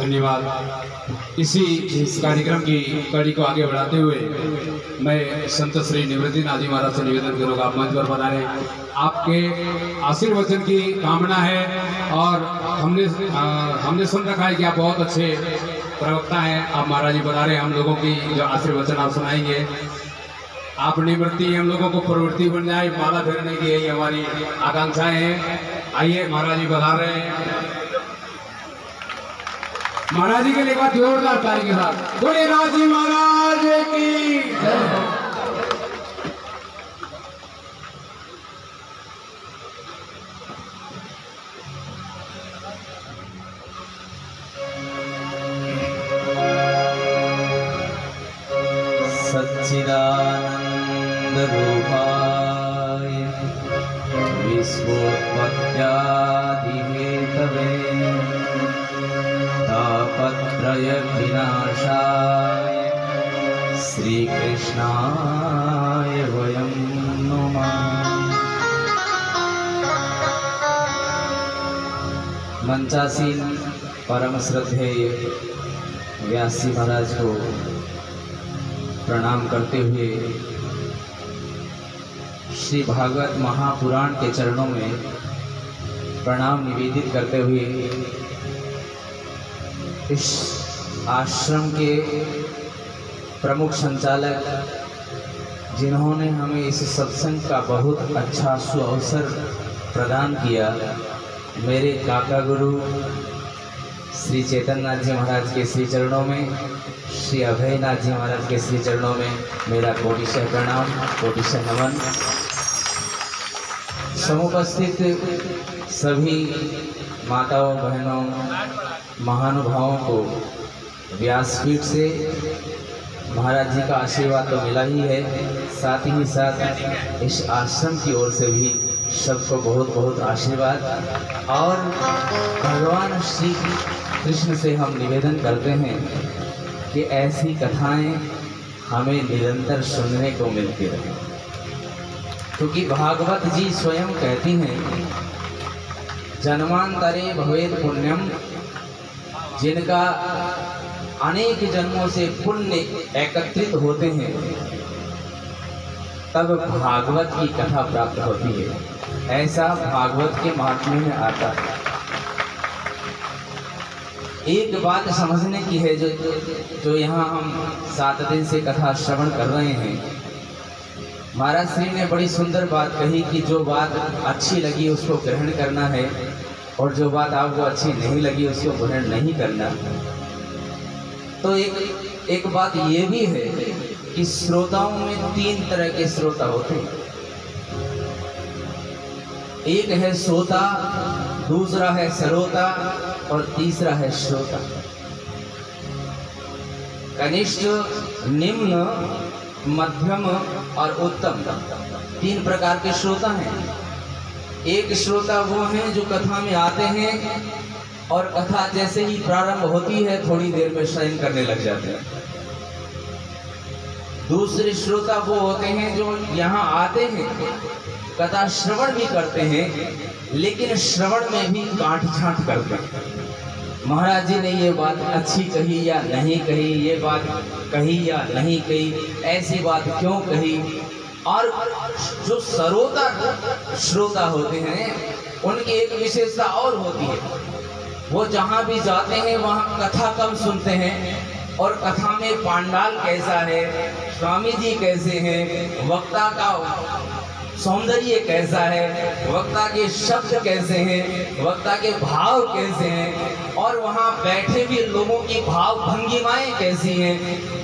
धन्यवाद। इस कार्यक्रम की कड़ी को आगे बढ़ाते हुए मैं संत श्री निवृत्तिनाथ जी महाराज से निवेदन करूँगा, आप मंच पर पधारें। आपके आशीर्वचन की कामना है और हमने सुन रखा है कि आप बहुत अच्छे प्रवक्ता हैं। आप महाराज जी पधारे, हम लोगों की जो आशीर्वचन आप सुनाएंगे। आप निवृत्ति हम लोगों को प्रवृत्ति बन जाए, माला फेरने की यही हमारी आकांक्षाएं हैं। आइए महाराज जी बता रहे हैं। महाराज जी के लिए बात जोरदार ताली के साथ बोले नाथ जी महाराज की जय। सच्चिदानंद रूपाय विश्वोत्पत्त्यादि हेतवे तापत्रय विनाशाय श्री कृष्णाय वयं नमः। मंचासीन परम श्रद्धेय व्यास जी महाराज को प्रणाम करते हुए श्री भागवत महापुराण के चरणों में प्रणाम निवेदित करते हुए इस आश्रम के प्रमुख संचालक जिन्होंने हमें इस सत्संग का बहुत अच्छा सुअवसर प्रदान किया, मेरे काका गुरु श्री चैतन्यनाथ जी महाराज के श्री चरणों में, श्री अभयनाथ जी महाराज के श्री चरणों में मेरा कोटिशः प्रणाम, कोटिशः नमन। समुपस्थित सभी माताओं बहनों महानुभावों को व्यासपीठ से महाराज जी का आशीर्वाद तो मिला ही है, साथ ही साथ इस आश्रम की ओर से भी सबको बहुत बहुत आशीर्वाद। और भगवान श्री कृष्ण से हम निवेदन करते हैं कि ऐसी कथाएं हमें निरंतर सुनने को मिलती रहे, क्योंकि भागवत जी स्वयं कहती हैं जन्मांतरे भवेद पुण्यम, जिनका अनेक जन्मों से पुण्य एकत्रित होते हैं तब भागवत की कथा प्राप्त होती है, ऐसा भागवत के महात्म्य में आता है। एक बात समझने की है, जो यहाँ हम 7 दिन से कथा श्रवण कर रहे हैं, महाराज श्री ने बड़ी सुंदर बात कही कि जो बात अच्छी लगी उसको ग्रहण करना है और जो बात आपको अच्छी नहीं लगी उसको ग्रहण नहीं करना। तो एक बात ये भी है कि श्रोताओं में 3 तरह के श्रोता होते हैं। एक है श्रोता, दूसरा है सरोता और तीसरा है श्रोता। कनिष्ठ, निम्न, मध्यम और उत्तम 3 प्रकार के श्रोता हैं। एक श्रोता वो हैं जो कथा में आते हैं और कथा जैसे ही प्रारंभ होती है थोड़ी देर में शयन करने लग जाते हैं। दूसरे श्रोता वो होते हैं जो यहाँ आते हैं, कथा श्रवण भी करते हैं, लेकिन श्रवण में भी काट छांट करते हैं। महाराज जी ने ये बात अच्छी कही या नहीं कही, ये बात कही या नहीं कही, ऐसी बात क्यों कही। और जो सरोता श्रोता होते हैं उनकी एक विशेषता और होती है, वो जहाँ भी जाते हैं वहाँ कथा कम सुनते हैं और कथा में पांडाल कैसा है, स्वामी जी कैसे हैं, वक्ता का सौंदर्य कैसा है, वक्ता के शब्द कैसे हैं, वक्ता के भाव कैसे हैं और वहाँ बैठे भी लोगों की भाव भंगिमाएं कैसी हैं,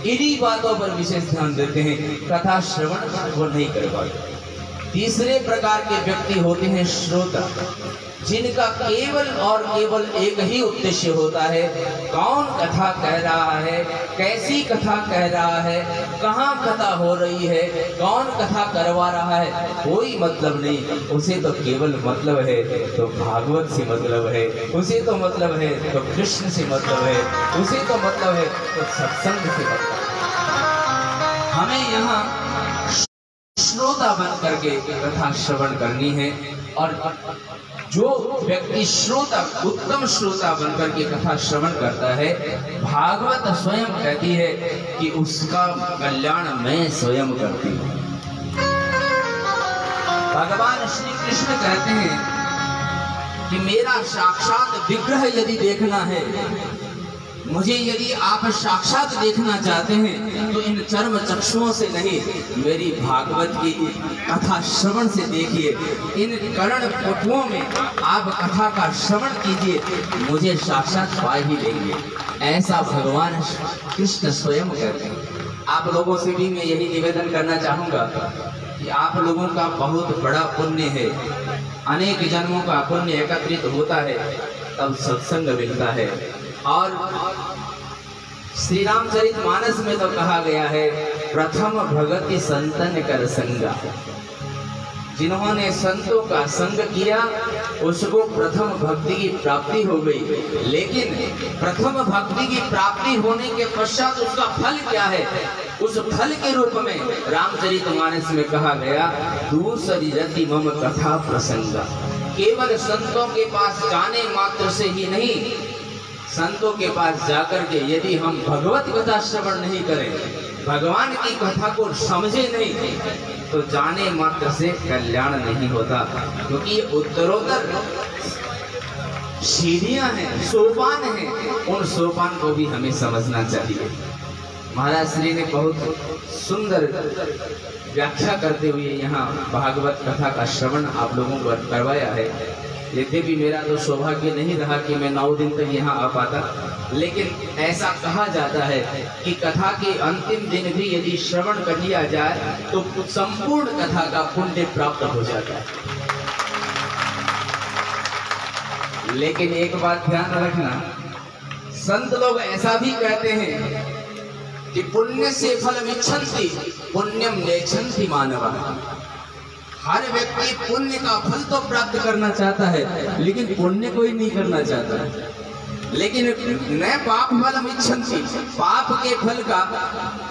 इन्हीं बातों पर विशेष ध्यान देते हैं। कथा श्रवण वो नहीं कर पाते। तीसरे प्रकार के व्यक्ति होते हैं श्रोता, जिनका केवल और केवल एक ही उद्देश्य होता है, कौन कथा कह रहा है, कैसी कथा कह रहा है, कहाँ कथा हो रही है, कौन कथा करवा रहा है, कोई मतलब नहीं। उसे तो केवल मतलब है तो भागवत से मतलब है, उसे तो मतलब है तो कृष्ण से मतलब है, उसे तो मतलब है तो सत्संग से मतलब है। हमें यहाँ श्रोता बन करके कथा श्रवण करनी है और जो व्यक्ति श्रोता, उत्तम श्रोता बनकर के कथा श्रवण करता है, भागवत स्वयं कहती है कि उसका कल्याण मैं स्वयं करती हूँ। भगवान श्री कृष्ण कहते हैं कि मेरा साक्षात विग्रह यदि देखना है, मुझे यदि आप साक्षात देखना चाहते हैं तो इन चर्म चक्षुओं से नहीं, मेरी भागवत की कथा श्रवण से देखिए। इन कर्ण पटुओं में आप कथा का श्रवण कीजिए, मुझे साक्षात पा ही लेंगे। ऐसा भगवान कृष्ण स्वयं कहते हैं। आप लोगों से भी मैं यही निवेदन करना चाहूंगा कि आप लोगों का बहुत बड़ा पुण्य है, अनेक जन्मों का पुण्य एकत्रित होता है तब सत्संग मिलता है। और श्री रामचरितमानस में तो कहा गया है, प्रथम भगति संतन कर संगा। जिन्होंने संतों का संग किया उसको प्रथम भक्ति की प्राप्ति हो गई। लेकिन प्रथम भक्ति की प्राप्ति होने के पश्चात उसका फल क्या है? उस फल के रूप में रामचरितमानस में कहा गया, दूसरी रति मम कथा प्रसंगा। केवल संतों के पास जाने मात्र से ही नहीं, संतों के पास जाकर के यदि हम भगवत कथा श्रवण नहीं करें, भगवान की कथा को समझे नहीं, तो जाने मात्र से कल्याण नहीं होता। क्योंकि ये उत्तरोत्तर सीढ़ियां हैं, सोपान हैं, उन सोपान को भी हमें समझना चाहिए। महाराज श्री ने बहुत सुंदर व्याख्या करते हुए यहाँ भागवत कथा का श्रवण आप लोगों को करवाया है। यद्यपि मेरा तो सौभाग्य नहीं रहा कि मैं 9 दिन तक यहाँ आ पाता, लेकिन ऐसा कहा जाता है कि कथा के अंतिम दिन भी यदि श्रवण कर लिया जाए तो संपूर्ण कथा का पुण्य प्राप्त हो जाता है। लेकिन एक बात ध्यान रखना, संत लोग ऐसा भी कहते हैं कि पुण्य से फल इच्छन्ति पुण्यम नेच्छन्ति मानवः। हर व्यक्ति पुण्य का फल तो प्राप्त करना चाहता है, लेकिन पुण्य कोई नहीं करना चाहता। लेकिन न पाप फलम इच्छन्ति, पाप के फल का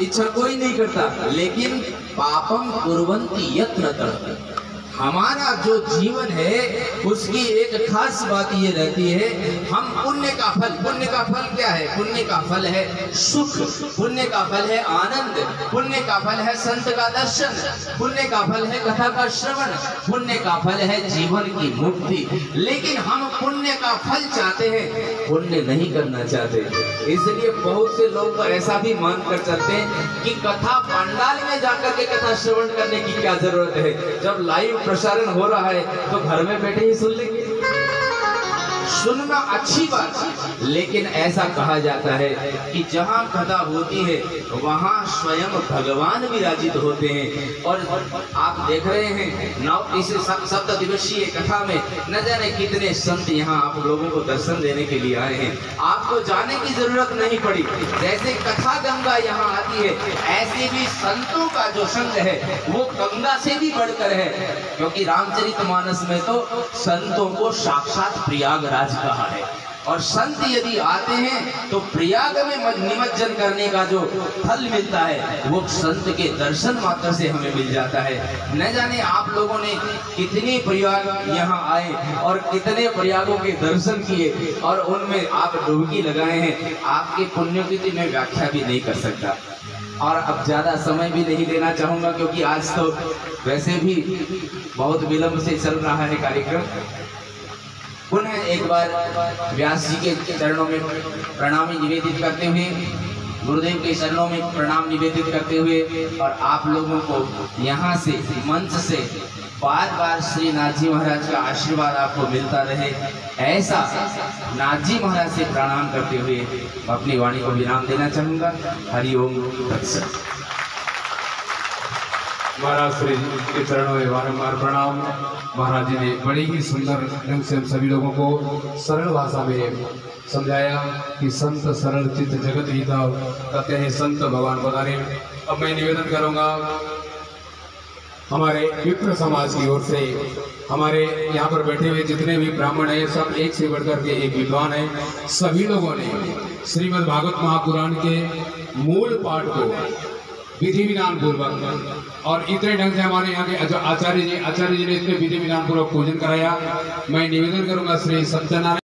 इच्छा कोई नहीं करता, लेकिन पापम कुर्वन्ति यत्न तत्। हमारा जो जीवन है उसकी एक खास बात ये रहती है, हम पुण्य का फल क्या है? पुण्य का फल है सुख, पुण्य का फल है आनंद, पुण्य का फल है संत का दर्शन, पुण्य का फल है कथा का श्रवण, पुण्य का फल है जीवन की मुक्ति। लेकिन हम पुण्य का फल चाहते हैं, पुण्य नहीं करना चाहते। इसलिए बहुत से लोग तो ऐसा भी मान कर चलते हैं कि कथा पंडाल में जाकर के कथा श्रवण करने की क्या जरूरत है, जब लाइव प्रसारण हो रहा है तो घर में बैठे ही सुन लेंगे। सुनना अच्छी बात, लेकिन ऐसा कहा जाता है कि जहाँ कथा होती है वहाँ स्वयं भगवान विराजित होते हैं। और आप देख रहे हैं इस 7 दिवसीय कथा में न जाने कितने संत यहाँ आप लोगों को दर्शन देने के लिए आए हैं। आपको जाने की जरूरत नहीं पड़ी। जैसे कथा गंगा यहाँ आती है, ऐसे भी संतों का जो संग है वो गंगा से भी बढ़कर है। क्योंकि रामचरितमानस में तो संतों को साक्षात प्रयागराज कहा है, और संत यदि आते हैं तो प्रयाग में निमज्जन करने का जो फल मिलता है वो संत के दर्शन मात्र से हमें मिल जाता है। न जाने आप लोगों ने कितने प्रयाग यहाँ आए और कितने प्रयागों के दर्शन किए और उनमें आप डुबकी लगाए हैं। आपके पुण्यों की तो मैं व्याख्या भी नहीं कर सकता। और अब ज्यादा समय भी नहीं लेना चाहूंगा, क्योंकि आज तो वैसे भी बहुत विलंब से चल रहा है कार्यक्रम। पुनः एक बार व्यास जी के चरणों में प्रणामी निवेदित करते हुए, गुरुदेव के चरणों में प्रणाम निवेदित करते हुए, और आप लोगों को यहाँ से मंच से बार बार श्री नाथ जी महाराज का आशीर्वाद आपको मिलता रहे, ऐसा नाथ जी महाराज से प्रणाम करते हुए अपनी वाणी को विराम देना चाहूंगा। हरिओम तत्सत। महाराज श्री के चरणों में बारंबार प्रणाम। महाराज जी ने बड़ी ही सुंदर ढंग से हम सभी लोगों को सरल भाषा में समझाया कि संत सरल चित्त जगत हिता कहते हैं संत भगवान पधारे। अब मैं निवेदन करूंगा हमारे विप्र समाज की ओर से, हमारे यहाँ पर बैठे हुए जितने भी ब्राह्मण हैं सब एक से बढ़कर के एक विद्वान हैं। सभी लोगों ने श्रीमद् भागवत महापुराण के मूल पाठ को विधि विधान पूर्वक। और इतने ढंग से हमारे यहाँ के जो आचार्य जी ने इतने विधि विधान पूर्वक पूजन कराया। मैं निवेदन करूंगा श्री सत्यनारायण